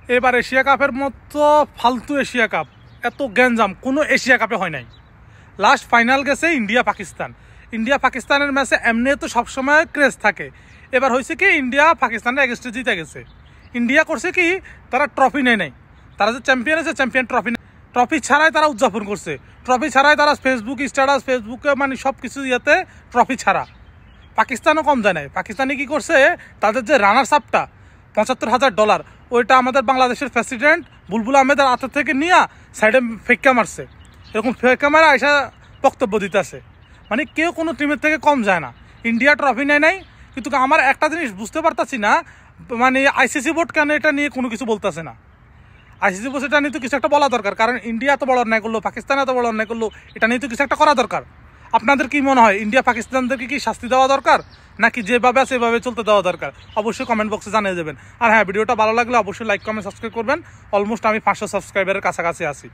এবার এশিয়া কাপের মতো ফালতু এশিয়া কাপ, এত গ্যাঞ্জাম কোনো এশিয়া কাপে হয় নাই। লাস্ট ফাইনাল গেছে ইন্ডিয়া পাকিস্তান। ইন্ডিয়া পাকিস্তানের ম্যাচে এমনি তো সবসময় ক্রেজ থাকে। এবার হয়েছে কি, ইন্ডিয়া পাকিস্তানের এগেস্টে জিতে গেছে। ইন্ডিয়া করছে কি, তারা ট্রফি নেয় নাই। তারা যে চ্যাম্পিয়ন আছে, চ্যাম্পিয়ন ট্রফি ছাড়াই তারা উদযাপন করছে। ট্রফি ছাড়াই তারা ফেসবুক স্ট্যাটাস, ফেসবুকে মানে সব কিছু ইয়েতে ট্রফি ছাড়া। পাকিস্তানও কম যায় নাই। পাকিস্তানি কি করছে, তাদের যে রানার্স আপটা $৭৫,০০০, ওইটা আমাদের বাংলাদেশের প্রেসিডেন্ট বুলবুল আহমেদের হাতের থেকে নিয়ে সাইডে ফেক্কা মারছে। এরকম ফেক্কা মারা এসে বক্তব্য দিতেছে। মানে কেউ কোনো টিমের থেকে কম যায় না। ইন্ডিয়া ট্রফি নেয় নাই, কিন্তু আমার একটা জিনিস বুঝতে পারতাছি না, মানে আইসিসি বোর্ড কেন এটা নিয়ে কোনো কিছু বলতেছে না। আইসিসি বোর্ড এটা নিয়ে তো কিছু একটা বলা দরকার, কারণ ইন্ডিয়া এত বড় অন্যায় করলো, পাকিস্তান এত বড় অন্যায় করলো, এটা নিয়ে তো কিছু একটা করা দরকার। আপনাদের কি মনে হয়, ইন্ডিয়া পাকিস্তানদেরকে কি শাস্তি দেওয়া দরকার, নাকি যেভাবে আছে সেভাবে চলতে দেওয়া দরকার? অবশ্যই কমেন্ট বক্সে জানিয়ে দেবেন। আর হ্যাঁ, ভিডিওটা ভালো লাগলে অবশ্যই লাইক, কমেন্ট, সাবস্ক্রাইব করবেন। অলমোস্ট আমি 500 সাবস্ক্রাইবারের কাছাকাছি আছি।